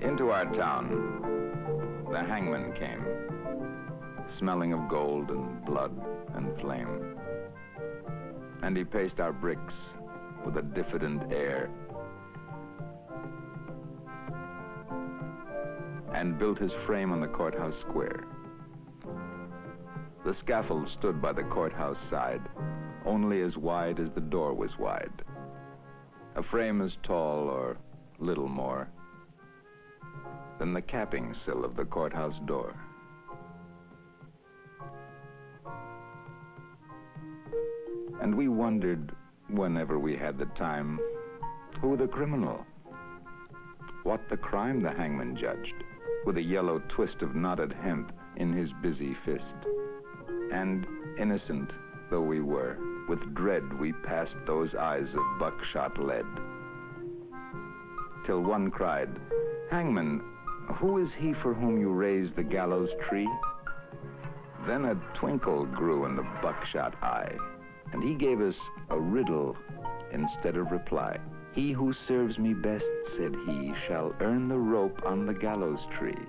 Into our town, the hangman came, smelling of gold and blood and flame. And he paced our bricks with a diffident air and built his frame on the courthouse square. The scaffold stood by the courthouse side, only as wide as the door was wide. A frame as tall or little more than the capping sill of the courthouse door. And we wondered, whenever we had the time, who the criminal, what the crime the hangman judged, with a yellow twist of knotted hemp in his busy fist. And innocent though we were, with dread we passed those eyes of buckshot lead. Till one cried, "Hangman, who is he for whom you raised the gallows tree?" Then a twinkle grew in the buckshot eye, and he gave us a riddle instead of reply. "He who serves me best," said he, "shall earn the rope on the gallows tree."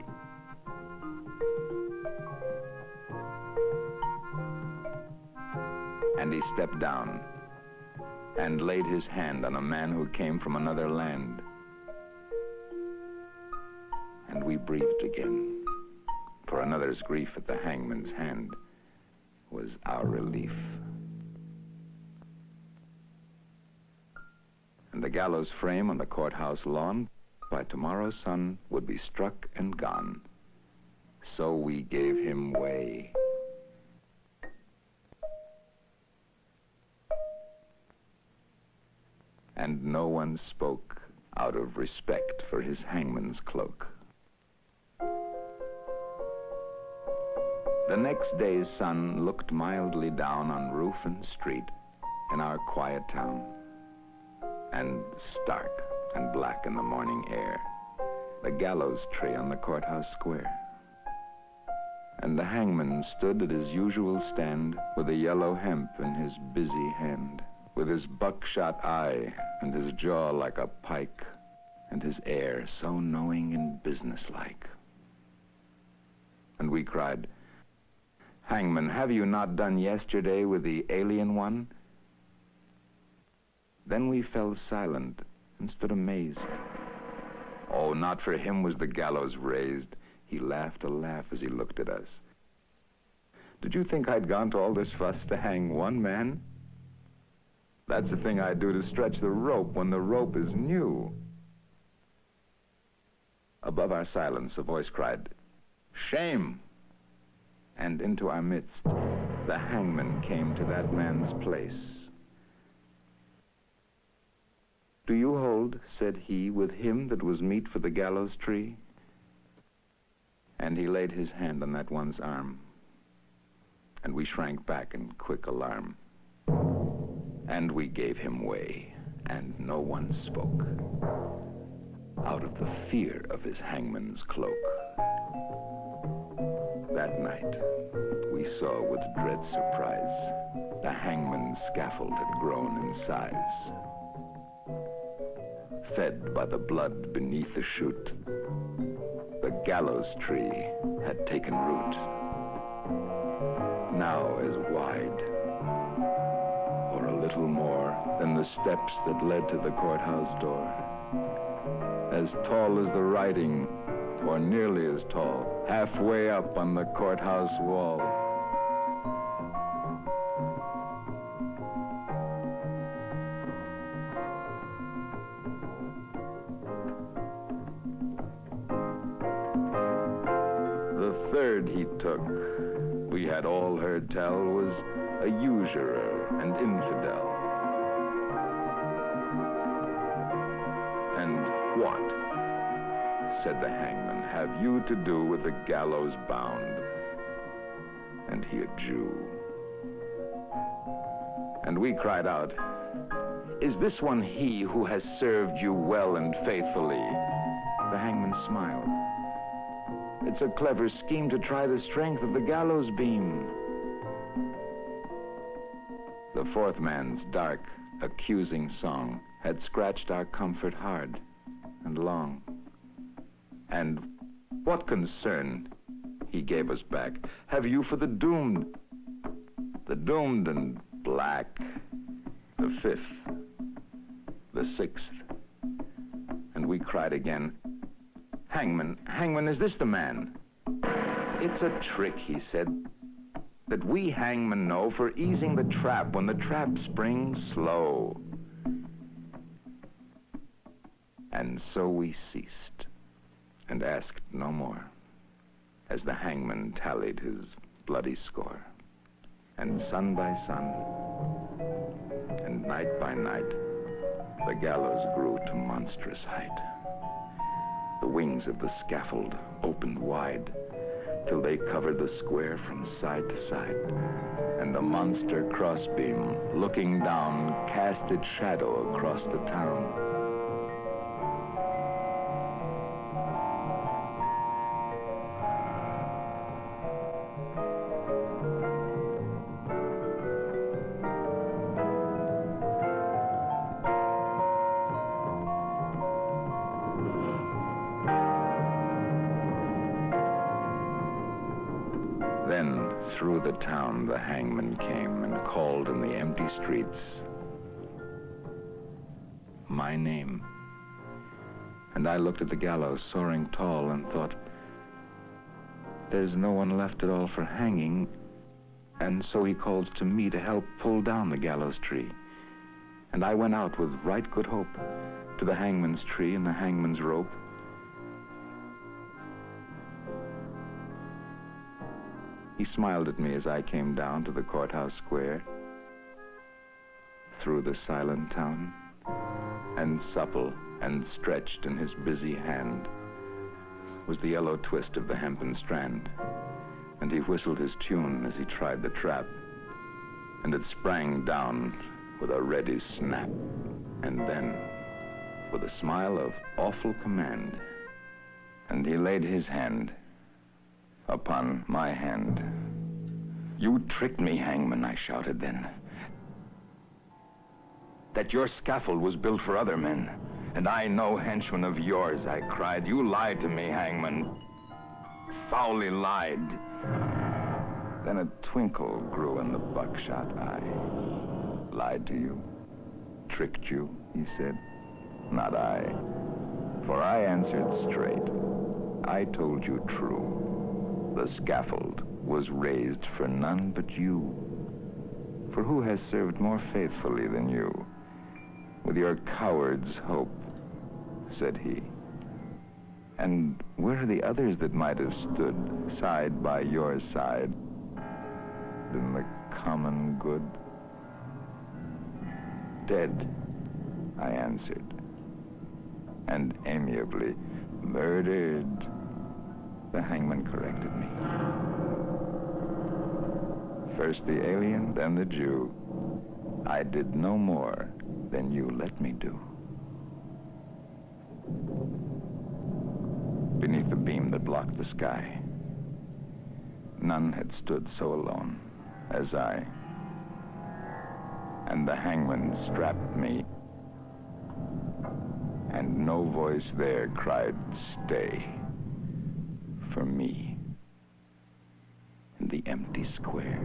And he stepped down and laid his hand on a man who came from another land. And we breathed again, for another's grief at the hangman's hand was our relief. And the gallows frame on the courthouse lawn by tomorrow's sun would be struck and gone. So we gave him way. And no one spoke out of respect for his hangman's cloak. The next day's sun looked mildly down on roof and street in our quiet town. And stark and black in the morning air, the gallows tree on the courthouse square. And the hangman stood at his usual stand with a yellow hemp in his busy hand, with his buckshot eye and his jaw like a pike, and his air so knowing and businesslike. And we cried, "Hangman, have you not done yesterday with the alien one?" Then we fell silent and stood amazed. Oh, not for him was the gallows raised. He laughed a laugh as he looked at us. "Did you think I'd gone to all this fuss to hang one man? That's the thing I do to stretch the rope when the rope is new." Above our silence, a voice cried, "Shame!" And into our midst, the hangman came to that man's place. "Do you hold," said he, "with him that was meet for the gallows tree?" And he laid his hand on that one's arm, and we shrank back in quick alarm. And we gave him way, and no one spoke, out of the fear of his hangman's cloak. That night, we saw with dread surprise, the hangman's scaffold had grown in size. Fed by the blood beneath the chute, the gallows tree had taken root, now as wide, or a little more, than the steps that led to the courthouse door, as tall as the writing, or nearly as tall, halfway up on the courthouse wall. The third he took, we had all heard tell, was a usurer and infidel. "What," said the hangman, "have you to do with the gallows bound?" And he a Jew. And we cried out, "Is this one he who has served you well and faithfully?" The hangman smiled. "It's a clever scheme to try the strength of the gallows beam." The fourth man's dark, accusing song had scratched our comfort hard and long. And "What concern," he gave us back, "have you for the doomed and black, the fifth, the sixth?" And we cried again, Hangman, is this the man?" "It's a trick," he said, "that we hangmen know for easing the trap when the trap springs slow." And so we ceased and asked no more, as the hangman tallied his bloody score. And sun by sun, and night by night, the gallows grew to monstrous height. The wings of the scaffold opened wide, till they covered the square from side to side. And the monster crossbeam, looking down, cast its shadow across the town. Then, through the town, the hangman came and called in the empty streets my name. And I looked at the gallows soaring tall and thought, there's no one left at all for hanging. And so he calls to me to help pull down the gallows tree. And I went out with right good hope to the hangman's tree and the hangman's rope. He smiled at me as I came down to the courthouse square, through the silent town, and supple and stretched in his busy hand was the yellow twist of the hempen strand, and he whistled his tune as he tried the trap, and it sprang down with a ready snap, and then, with a smile of awful command, and he laid his hand upon my hand. "You tricked me, hangman," I shouted then. "That your scaffold was built for other men, and I no henchman of yours," I cried. "You lied to me, hangman, foully lied." Then a twinkle grew in the buckshot eye. "Lied to you? Tricked you?" he said. "Not I, for I answered straight. I told you true. The scaffold was raised for none but you. For who has served more faithfully than you, with your coward's hope?" said he. "And where are the others that might have stood side by your side in the common good?" "Dead," I answered, and amiably, "Murdered," the hangman corrected me. First the alien, then the Jew. I did no more than you let me do. Beneath the beam that blocked the sky, none had stood so alone as I. And the hangman strapped me, and no voice there cried, "Stay," for me in the empty square.